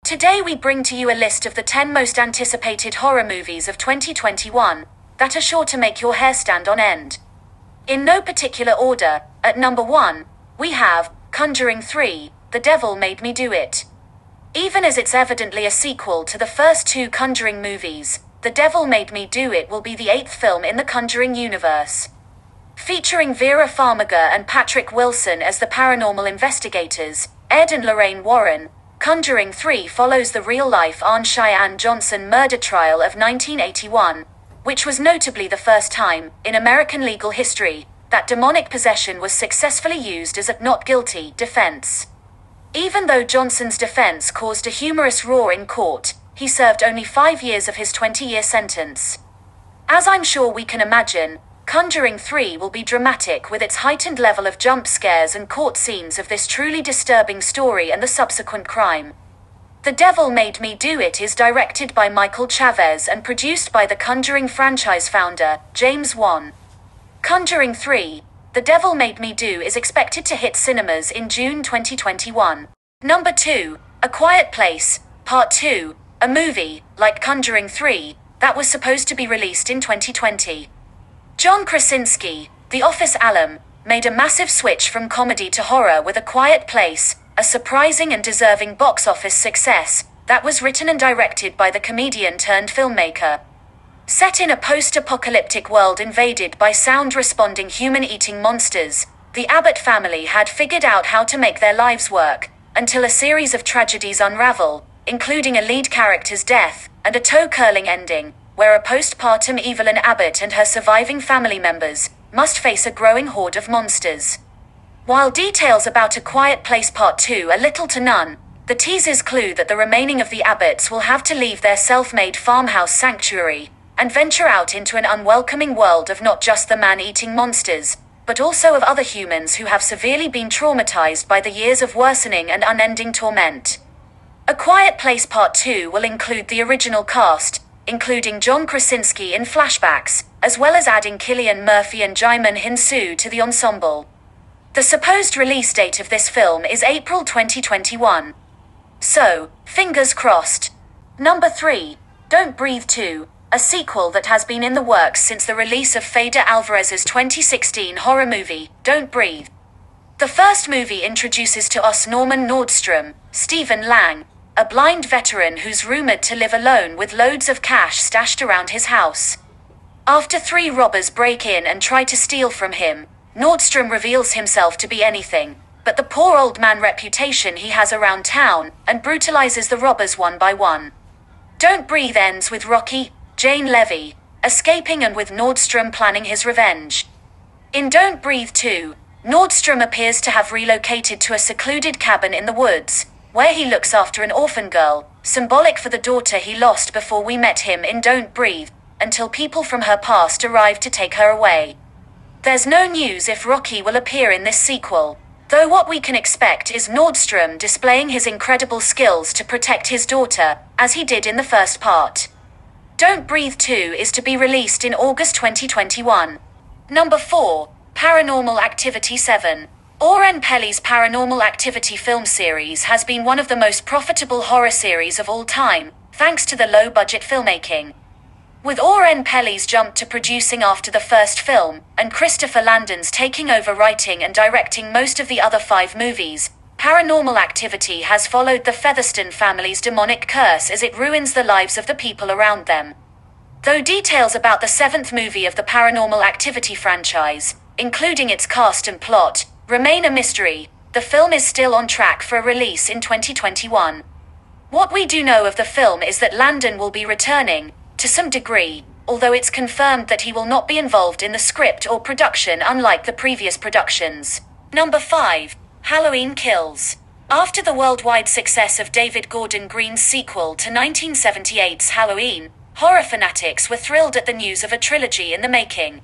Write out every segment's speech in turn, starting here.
Today we bring to you a list of the 10 most anticipated horror movies of 2021 that are sure to make your hair stand on end. In no particular order, at number 1, we have Conjuring 3, The Devil Made Me Do It. Even as it's evidently a sequel to the first 2 Conjuring movies, The Devil Made Me Do It will be the 8th film in the Conjuring universe. Featuring Vera Farmiga and Patrick Wilson as the paranormal investigators, Ed and Lorraine Warren, Conjuring 3 follows the real-life Arne Cheyenne Johnson murder trial of 1981, which was notably the first time, in American legal history, that demonic possession was successfully used as a not guilty defense. Even though Johnson's defense caused a humorous roar in court, he served only 5 years of his 20-year sentence. As I'm sure we can imagine, Conjuring 3 will be dramatic with its heightened level of jump scares and court scenes of this truly disturbing story and the subsequent crime. The Devil Made Me Do It is directed by Michael Chaves and produced by the Conjuring franchise founder, James Wan. Conjuring 3, The Devil Made Me Do is expected to hit cinemas in June 2021. Number 2, A Quiet Place, Part 2, a movie, like Conjuring 3, that was supposed to be released in 2020. John Krasinski, The Office alum, made a massive switch from comedy to horror with A Quiet Place, a surprising and deserving box office success that was written and directed by the comedian-turned-filmmaker. Set in a post-apocalyptic world invaded by sound-responding human-eating monsters, the Abbott family had figured out how to make their lives work, until a series of tragedies unravel, including a lead character's death, and a toe-curling ending, where a postpartum Evelyn Abbott and her surviving family members must face a growing horde of monsters. While details about A Quiet Place Part 2 are little to none, the teasers clue that the remaining of the Abbotts will have to leave their self-made farmhouse sanctuary and venture out into an unwelcoming world of not just the man-eating monsters, but also of other humans who have severely been traumatized by the years of worsening and unending torment. A Quiet Place Part 2 will include the original cast, including John Krasinski in flashbacks, as well as adding Cillian Murphy and Jaimin Hinsu to the ensemble. The supposed release date of this film is April 2021. So, fingers crossed. Number 3, Don't Breathe 2, a sequel that has been in the works since the release of Fede Alvarez's 2016 horror movie, Don't Breathe. The first movie introduces to us Norman Nordstrom, Stephen Lang, a blind veteran who's rumored to live alone with loads of cash stashed around his house. After 3 robbers break in and try to steal from him, Nordstrom reveals himself to be anything but the poor old man reputation he has around town, and brutalizes the robbers one by one. Don't Breathe ends with Rocky, Jane Levy, escaping and with Nordstrom planning his revenge. In Don't Breathe 2, Nordstrom appears to have relocated to a secluded cabin in the woods, where he looks after an orphan girl, symbolic for the daughter he lost before we met him in Don't Breathe, until people from her past arrive to take her away. There's no news if Rocky will appear in this sequel, though what we can expect is Nordstrom displaying his incredible skills to protect his daughter, as he did in the first part. Don't Breathe 2 is to be released in August 2021. Number 4, Paranormal Activity 7. Oren Peli's Paranormal Activity film series has been one of the most profitable horror series of all time, thanks to the low-budget filmmaking. With Oren Peli's jump to producing after the first film, and Christopher Landon's taking over writing and directing most of the other 5 movies, Paranormal Activity has followed the Featherston family's demonic curse as it ruins the lives of the people around them. Though details about the 7th movie of the Paranormal Activity franchise, including its cast and plot, remain a mystery, the film is still on track for a release in 2021. What we do know of the film is that Landon will be returning, to some degree, although it's confirmed that he will not be involved in the script or production unlike the previous productions. Number 5, Halloween Kills. After the worldwide success of David Gordon Green's sequel to 1978's Halloween, horror fanatics were thrilled at the news of a trilogy in the making.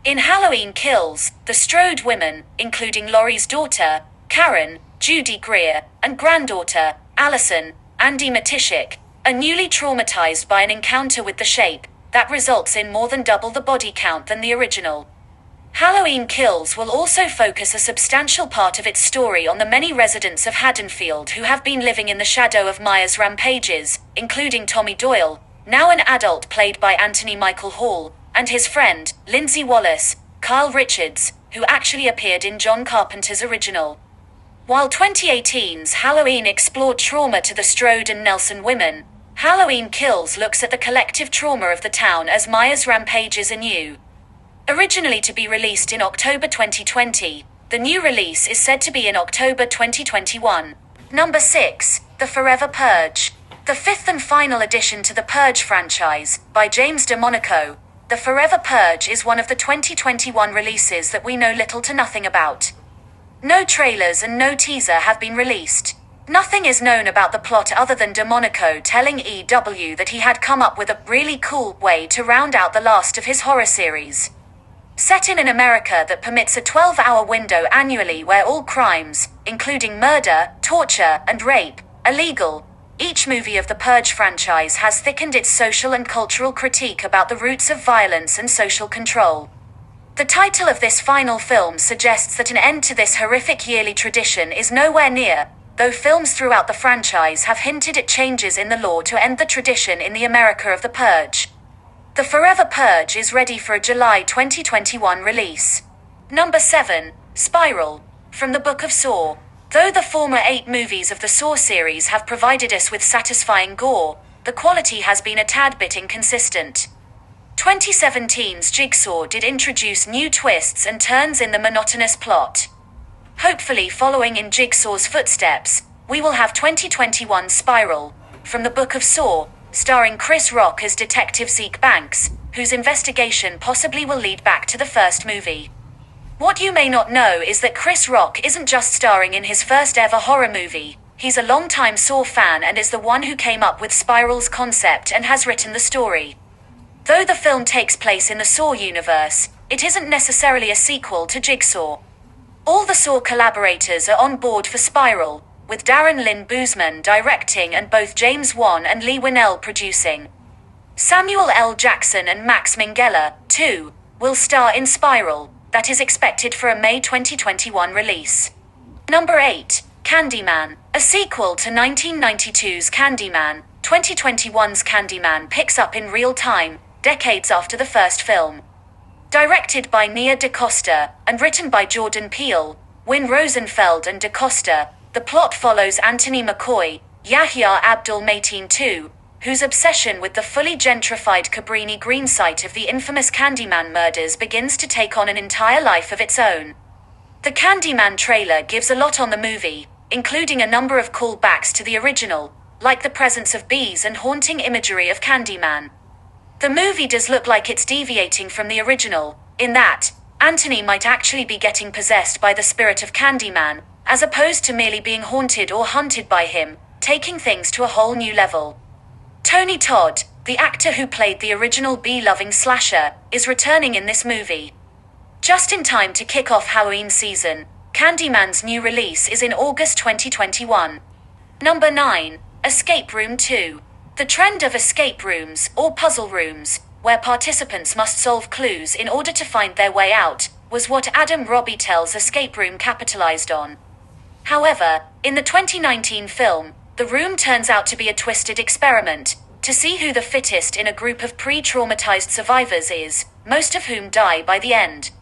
In Halloween Kills, the Strode women, including Laurie's daughter, Karen, Judy Greer, and granddaughter, Allison, Andy Matishik, are newly traumatized by an encounter with the shape that results in more than double the body count than the original. Halloween Kills will also focus a substantial part of its story on the many residents of Haddonfield who have been living in the shadow of Myers' rampages, including Tommy Doyle, now an adult played by Anthony Michael Hall, and his friend, Lindsay Wallace, Kyle Richards, who actually appeared in John Carpenter's original. While 2018's Halloween explored trauma to the Strode and Nelson women, Halloween Kills looks at the collective trauma of the town as Myers rampages anew. Originally to be released in October 2020, the new release is said to be in October 2021. Number 6, The Forever Purge. The fifth and final addition to the Purge franchise, by James DeMonaco, The Forever Purge is one of the 2021 releases that we know little to nothing about. No trailers and no teaser have been released. Nothing is known about the plot other than DeMonaco telling EW that he had come up with a really cool way to round out the last of his horror series. Set in an America that permits a 12-hour window annually where all crimes, including murder, torture, and rape, are legal, each movie of the Purge franchise has thickened its social and cultural critique about the roots of violence and social control. The title of this final film suggests that an end to this horrific yearly tradition is nowhere near, though films throughout the franchise have hinted at changes in the law to end the tradition in the America of the Purge. The Forever Purge is ready for a July 2021 release. Number 7, Spiral. From the Book of Saw. Though the former 8 movies of the Saw series have provided us with satisfying gore, the quality has been a tad bit inconsistent. 2017's Jigsaw did introduce new twists and turns in the monotonous plot. Hopefully following in Jigsaw's footsteps, we will have 2021's Spiral. From the Book of Saw, starring Chris Rock as Detective Zeke Banks, whose investigation possibly will lead back to the first movie. What you may not know is that Chris Rock isn't just starring in his first ever horror movie, he's a longtime Saw fan and is the one who came up with Spiral's concept and has written the story. Though the film takes place in the Saw universe, it isn't necessarily a sequel to Jigsaw. All the Saw collaborators are on board for Spiral, with Darren Lynn Bousman directing and both James Wan and Lee Winnell producing. Samuel L. Jackson and Max Minghella, too, will star in Spiral, that is expected for a May 2021 release. Number 8, Candyman. A sequel to 1992's Candyman, 2021's Candyman picks up in real time, decades after the first film. Directed by Nia DaCosta, and written by Jordan Peele, Wynn Rosenfeld and DaCosta, the plot follows Anthony McCoy, Yahya Abdul-Mateen II, whose obsession with the fully gentrified Cabrini Green site of the infamous Candyman murders begins to take on an entire life of its own. The Candyman trailer gives a lot on the movie, including a number of callbacks to the original, like the presence of bees and haunting imagery of Candyman. The movie does look like it's deviating from the original, in that Anthony might actually be getting possessed by the spirit of Candyman, as opposed to merely being haunted or hunted by him, taking things to a whole new level. Tony Todd, the actor who played the original bee-loving slasher, is returning in this movie. Just in time to kick off Halloween season, Candyman's new release is in August 2021. Number 9, Escape Room 2. The trend of escape rooms, or puzzle rooms, where participants must solve clues in order to find their way out, was what Adam Robital's Escape Room capitalized on. However, in the 2019 film, The Room turns out to be a twisted experiment, to see who the fittest in a group of pre-traumatized survivors is, most of whom die by the end.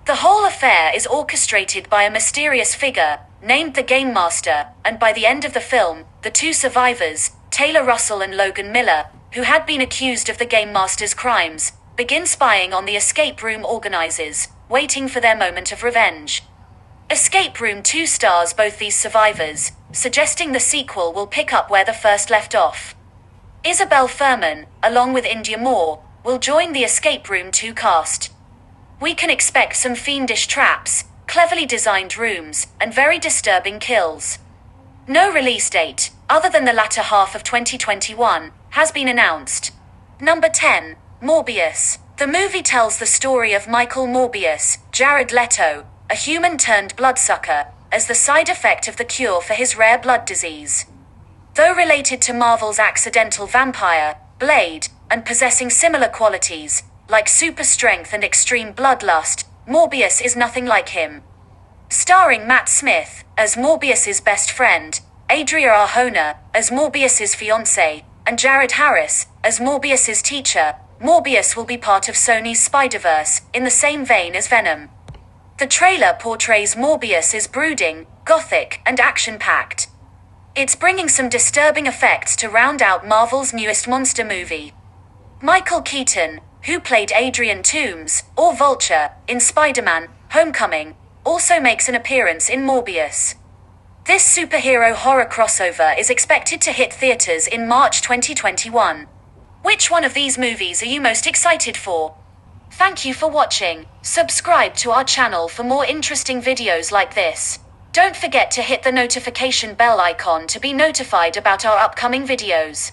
The whole affair is orchestrated by a mysterious figure, named the Game Master, and by the end of the film, the 2 survivors, Taylor Russell and Logan Miller, who had been accused of the Game Master's crimes, begin spying on the escape room organizers, waiting for their moment of revenge. Escape Room 2 stars both these survivors, suggesting the sequel will pick up where the first left off. Isabel Furman, along with India Moore, will join the Escape Room 2 cast. We can expect some fiendish traps, cleverly designed rooms, and very disturbing kills. No release date, other than the latter half of 2021, has been announced. Number 10, Morbius. The movie tells the story of Michael Morbius, Jared Leto, a human-turned bloodsucker, as the side effect of the cure for his rare blood disease. Though related to Marvel's accidental vampire, Blade, and possessing similar qualities, like super strength and extreme bloodlust, Morbius is nothing like him. Starring Matt Smith as Morbius's best friend, Adria Arjona as Morbius's fiancée, and Jared Harris as Morbius's teacher, Morbius will be part of Sony's Spider-Verse, in the same vein as Venom. The trailer portrays Morbius as brooding, gothic, and action-packed. It's bringing some disturbing effects to round out Marvel's newest monster movie. Michael Keaton, who played Adrian Toomes, or Vulture, in Spider-Man: Homecoming, also makes an appearance in Morbius. This superhero horror crossover is expected to hit theaters in March 2021. Which one of these movies are you most excited for? Thank you for watching. Subscribe to our channel for more interesting videos like this. Don't forget to hit the notification bell icon to be notified about our upcoming videos.